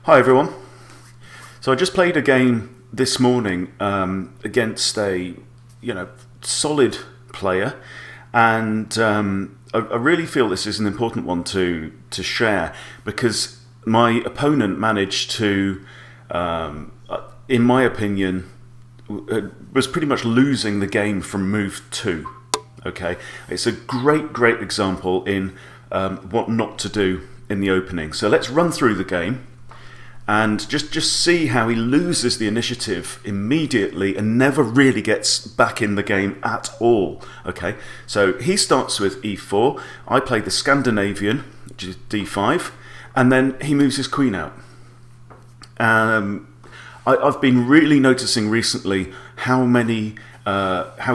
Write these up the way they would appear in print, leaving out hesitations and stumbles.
Hi everyone. So I just played a game this morning against a solid player, and I really feel this is an important one to share because my opponent managed to, in my opinion, was pretty much losing the game from move 2. Okay, it's a great example in what not to do in the opening. So let's run through the game and just see how he loses the initiative immediately and never really gets back in the game at all. Okay, so he starts with e4, I play the Scandinavian, which is d5, and then he moves his queen out. I've been really noticing recently how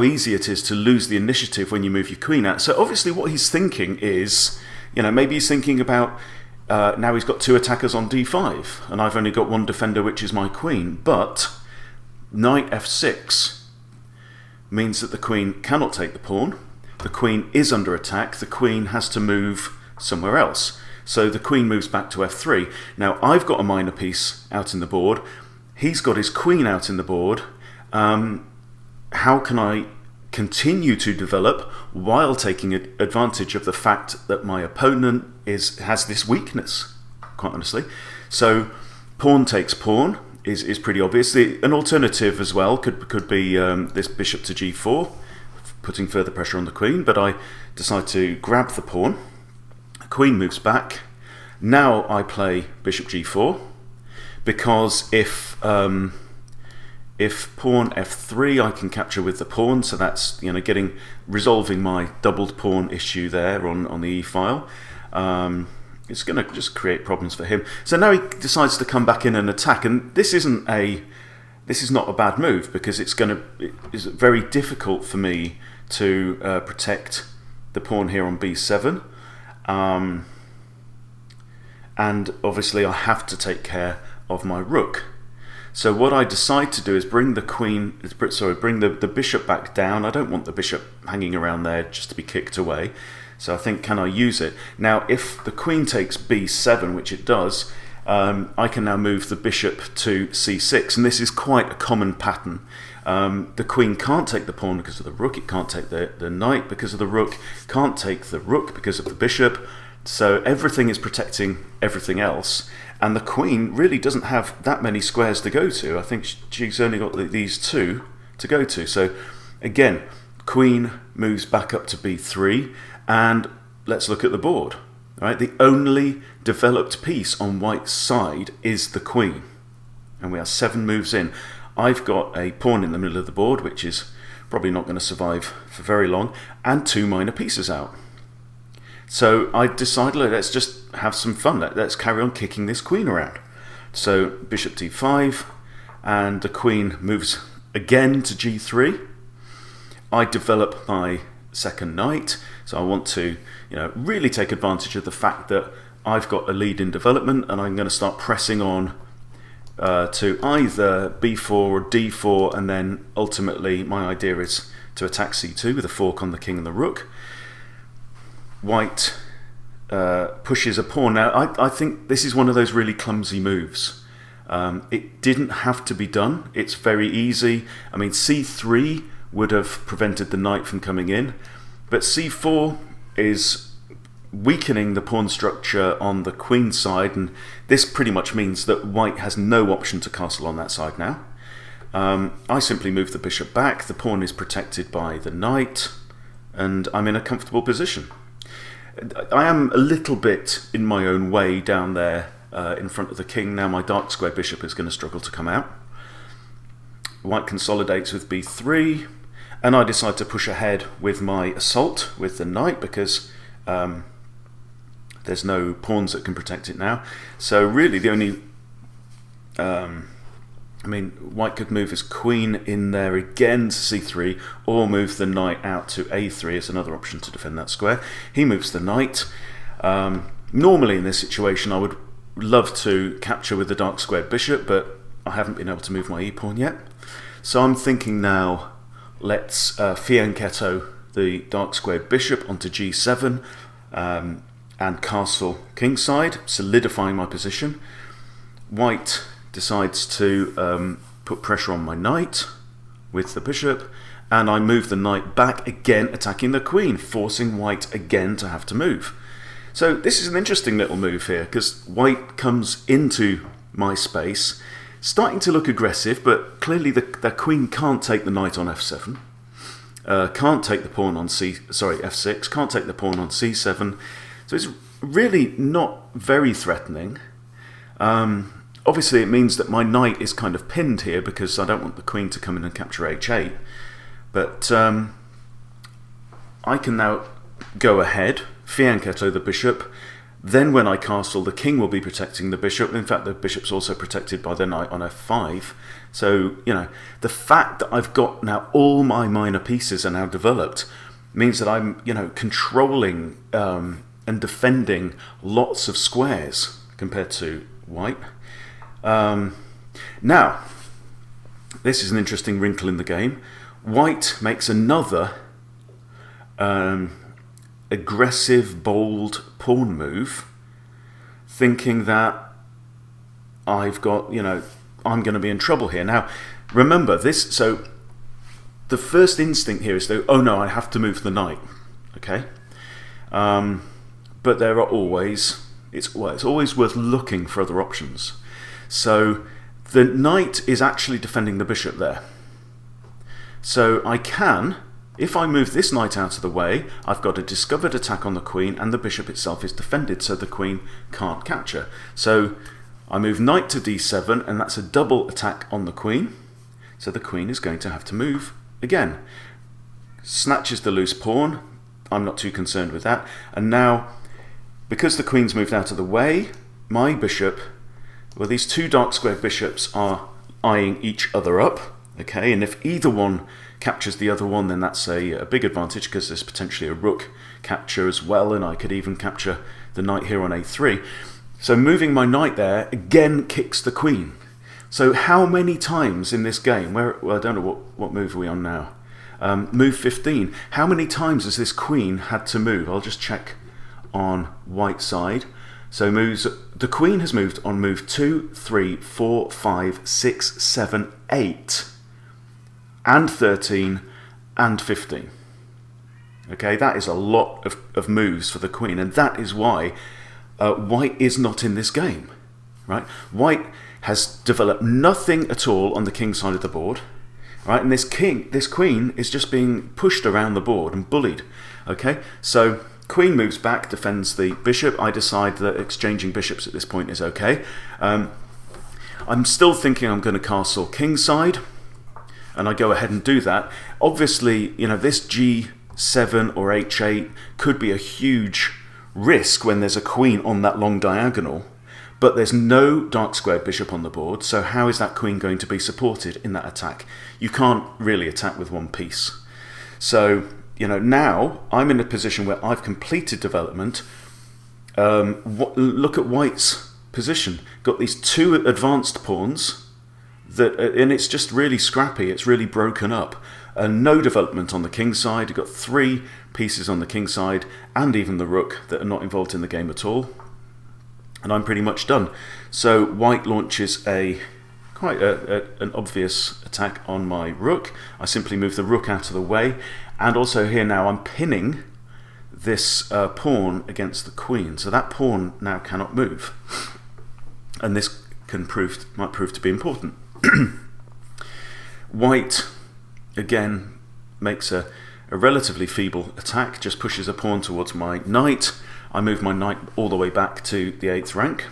easy it is to lose the initiative when you move your queen out. So obviously what he's thinking is, maybe he's thinking about, now he's got 2 attackers on d5, and I've only got 1 defender, which is my queen. But knight f6 means that the queen cannot take the pawn. The queen is under attack. The queen has to move somewhere else. So the queen moves back to f3. Now I've got a minor piece out in the board. He's got his queen out in the board. How can I continue to develop while taking advantage of the fact that my opponent has this weakness, quite honestly? So pawn takes pawn is pretty obvious. An alternative as well could be this bishop to g4, putting further pressure on the queen, but I decide to grab the pawn. The queen moves back. Now I play bishop g4, because if pawn f3 I can capture with the pawn, so that's resolving my doubled pawn issue there on the e-file. It's going to just create problems for him. So now he decides to come back in and attack, and this is not a bad move, because it's very difficult for me to protect the pawn here on b7, and obviously I have to take care of my rook. So what I decide to do is bring the bishop back down. I don't want the bishop hanging around there just to be kicked away. So I think, can I use it? Now, if the queen takes b7, which it does, I can now move the bishop to c6, and this is quite a common pattern. The queen can't take the pawn because of the rook, it can't take the knight because of the rook, can't take the rook because of the bishop. So everything is protecting everything else, and the queen really doesn't have that many squares to go to. I think she's only got these 2 to go to. So again, queen moves back up to b3, and let's look at the board. Right, the only developed piece on white's side is the queen, and we are 7 moves in. I've got a pawn in the middle of the board, which is probably not going to survive for very long, and 2 minor pieces out. So I decided, let's just have some fun. Let's carry on kicking this queen around. So bishop d5, and the queen moves again to g3. I develop my second knight, so I want to really take advantage of the fact that I've got a lead in development, and I'm going to start pressing on to either b4 or d4, and then ultimately my idea is to attack c2 with a fork on the king and the rook. White pushes a pawn. Now I think this is one of those really clumsy moves. It didn't have to be done. It's very easy. I mean, c3 would have prevented the knight from coming in, but c4 is weakening the pawn structure on the queen side, and this pretty much means that white has no option to castle on that side now. I simply move the bishop back, the pawn is protected by the knight, and I'm in a comfortable position. I am a little bit in my own way down there in front of the king. Now my dark square bishop is going to struggle to come out. White consolidates with b3, and I decide to push ahead with my assault with the knight, because there's no pawns that can protect it now. So really the only white could move his queen in there again to c3, or move the knight out to a3 as another option to defend that square. He moves the knight. Normally in this situation I would love to capture with the dark squared bishop, but I haven't been able to move my e-pawn yet. So I'm thinking now, let's fianchetto the dark squared bishop onto g7 and castle kingside, solidifying my position. white decides to put pressure on my knight with the bishop, and I move the knight back again, attacking the queen, forcing white again to have to move. So this is an interesting little move here, because white comes into my space, starting to look aggressive, but clearly the queen can't take the knight on f7, can't take the pawn on f6, can't take the pawn on c7, so it's really not very threatening. Obviously it means that my knight is kind of pinned here, because I don't want the queen to come in and capture h8, but I can now go ahead, fianchetto the bishop. Then when I castle, the king will be protecting the bishop. In fact, the bishop's also protected by the knight on f5. So, the fact that I've got now all my minor pieces are now developed means that I'm, controlling and defending lots of squares compared to white. Now, this is an interesting wrinkle in the game. White makes another aggressive, bold pawn move, thinking that I've got, I'm going to be in trouble here. Now, remember this, so the first instinct here is to, oh no, I have to move the knight, okay? But there are always, it's always worth looking for other options. So the knight is actually defending the bishop there. So I can, if I move this knight out of the way, I've got a discovered attack on the queen, and the bishop itself is defended, so the queen can't capture. So I move knight to d7, and that's a double attack on the queen. So the queen is going to have to move again. Snatches the loose pawn. I'm not too concerned with that. And now, because the queen's moved out of the way, my bishop, well, these two dark squared bishops are eyeing each other up. Okay, and if either one captures the other one, then that's a big advantage, because there's potentially a rook capture as well, and I could even capture the knight here on a3. So moving my knight there again kicks the queen. So how many times in this game, well, I don't know what move are we on now? Move 15. How many times has this queen had to move? I'll just check on white side. So the queen has moved on move 2, 3, 4, 5, 6, 7, 8. And 13 and 15. Okay, that is a lot of moves for the queen, and that is why white is not in this game, right? White has developed nothing at all on the king side of the board, right? And this queen is just being pushed around the board and bullied. Okay, so queen moves back, defends the bishop. I decide that exchanging bishops at this point is okay. I'm still thinking I'm going to castle king side, and I go ahead and do that. Obviously, this g7 or h8 could be a huge risk when there's a queen on that long diagonal, but there's no dark squared bishop on the board, so how is that queen going to be supported in that attack? You can't really attack with one piece. So, now I'm in a position where I've completed development. Look at white's position. Got these two advanced pawns, and it's just really scrappy, it's really broken up. No development on the king side. You've got 3 pieces on the king side, and even the rook that are not involved in the game at all. And I'm pretty much done. So white launches quite an obvious attack on my rook. I simply move the rook out of the way, and also here now I'm pinning this pawn against the queen. So that pawn now cannot move, and this might prove to be important. White again makes a relatively feeble attack, just pushes a pawn towards my knight. I move my knight all the way back to the 8th rank,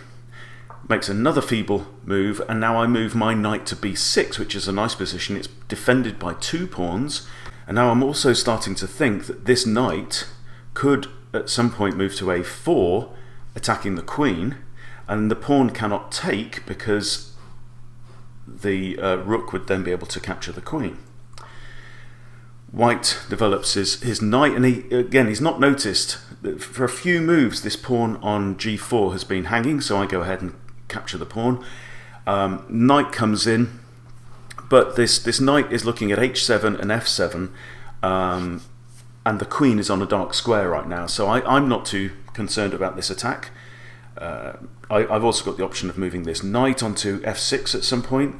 makes another feeble move, and now I move my knight to b6, which is a nice position. It's defended by 2 pawns, and now I'm also starting to think that this knight could at some point move to a4, attacking the queen, and the pawn cannot take because the rook would then be able to capture the queen. White develops his knight, and he's not noticed that for a few moves this pawn on g4 has been hanging, so I go ahead and capture the pawn. Knight comes in, but this knight is looking at h7 and f7, and the queen is on a dark square right now, so I'm not too concerned about this attack. I've also got the option of moving this knight onto f6 at some point.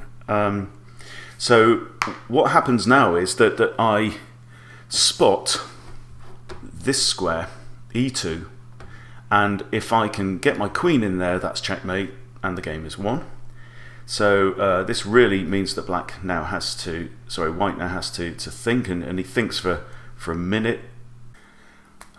So what happens now is that I spot this square, e2, and if I can get my queen in there, that's checkmate, and the game is won. So this really means that white now has to think, and he thinks for a minute.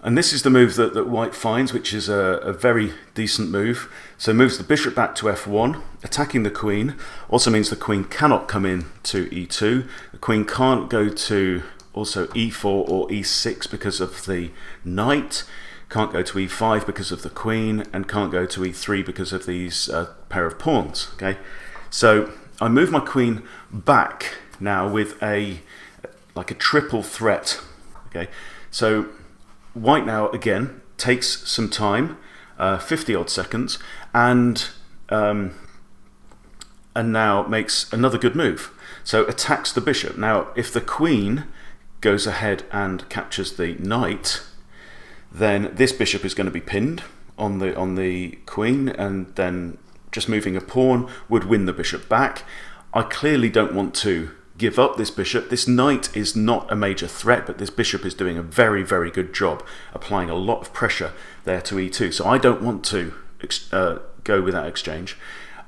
And this is the move that white finds, which is a very decent move. So moves the bishop back to f1, attacking the queen. Also means the queen cannot come in to e2. The queen can't go to also e4 or e6 because of the knight. Can't go to e5 because of the queen, and can't go to e3 because of these pair of pawns. Okay, so I move my queen back now with like a triple threat. Okay, so white now again takes some time, 50 odd seconds, and now makes another good move. So attacks the bishop. Now, if the queen goes ahead and captures the knight, then this bishop is going to be pinned on the queen, and then just moving a pawn would win the bishop back. I clearly don't want to give up this bishop. This knight is not a major threat, but this bishop is doing a very, very good job, applying a lot of pressure there to e2. So I don't want to go with that exchange.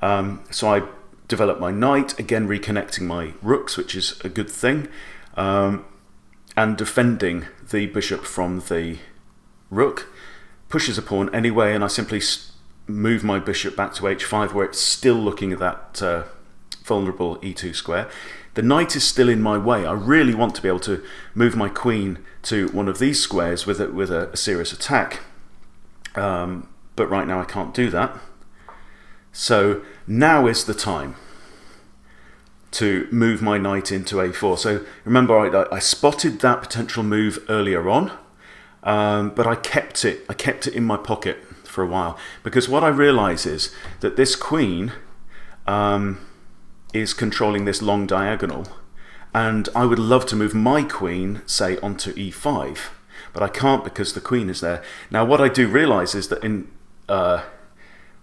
So I develop my knight, again reconnecting my rooks, which is a good thing, and defending the bishop from the rook. Pushes a pawn anyway, and I simply move my bishop back to h5, where it's still looking at that vulnerable e2 square. The knight is still in my way. I really want to be able to move my queen to one of these squares with a serious attack, but right now I can't do that. So now is the time to move my knight into a4. So remember, I spotted that potential move earlier on, but I kept it in my pocket for a while, because what I realize is that this queen is controlling this long diagonal, and I would love to move my queen, say, onto e5, but I can't because the queen is there. Now what I do realize is that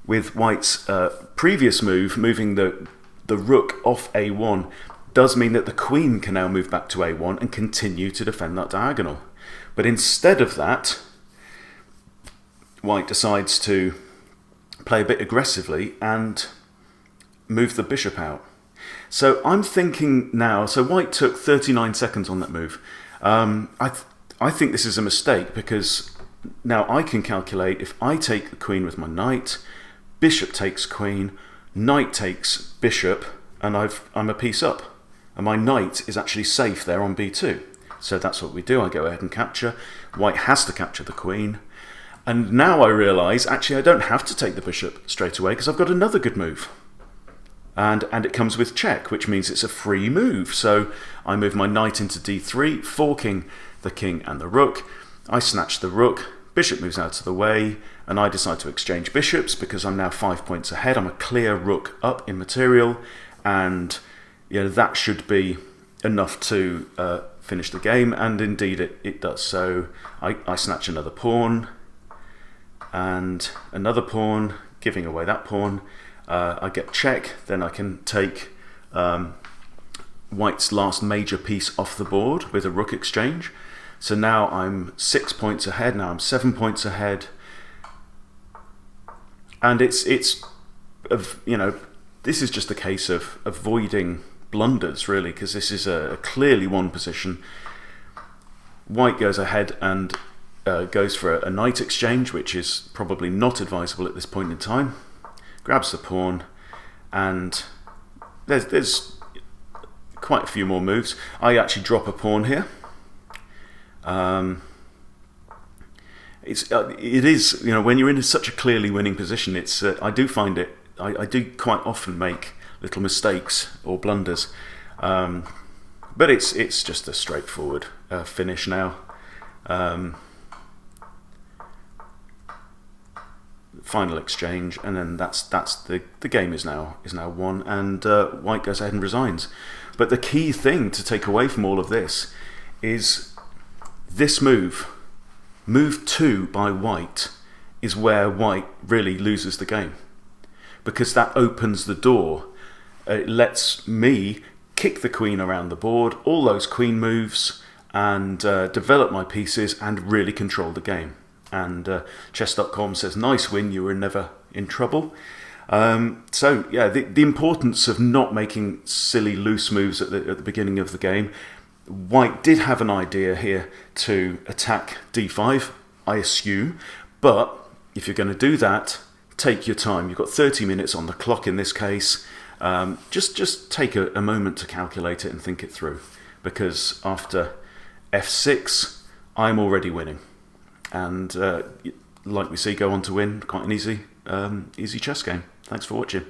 with white's previous move, moving the rook off a1, does mean that the queen can now move back to a1 and continue to defend that diagonal. But instead of that, white decides to play a bit aggressively and move the bishop out. So I'm thinking now, so white took 39 seconds on that move. I think this is a mistake, because now I can calculate, if I take the queen with my knight, bishop takes queen, knight takes bishop, and I'm a piece up. And my knight is actually safe there on b2. So that's what we do. I go ahead and capture. White has to capture the queen. And now I realise, actually, I don't have to take the bishop straight away, because I've got another good move. And it comes with check, which means it's a free move. So I move my knight into d3, forking the king and the rook. I snatch the rook, bishop moves out of the way, and I decide to exchange bishops because I'm now 5 points ahead. I'm a clear rook up in material, and that should be enough to finish the game, and indeed it does. So I snatch another pawn, and another pawn, giving away that pawn. I get check, then I can take white's last major piece off the board with a rook exchange. So now I'm 6 points ahead, now I'm 7 points ahead. And this is just a case of avoiding blunders, really, because this is a clearly won position. White goes ahead and goes for a knight exchange, which is probably not advisable at this point in time. Grabs the pawn, and there's quite a few more moves. I actually drop a pawn here. It is when you're in such a clearly winning position, it's I do find it. I do quite often make little mistakes or blunders, but it's just a straightforward finish now. Final exchange, and then that's the game is now won, and white goes ahead and resigns. But the key thing to take away from all of this is this move 2 by white, is where white really loses the game, because that opens the door. It lets me kick the queen around the board, all those queen moves, and develop my pieces and really control the game. And chess.com says, nice win, you were never in trouble. So yeah, the importance of not making silly loose moves at the beginning of the game. White did have an idea here to attack d5, I assume, but if you're going to do that, take your time. You've got 30 minutes on the clock in this case. Just take a moment to calculate it and think it through, because after f6, I'm already winning. And like we see, go on to win. Quite an easy chess game. Thanks for watching.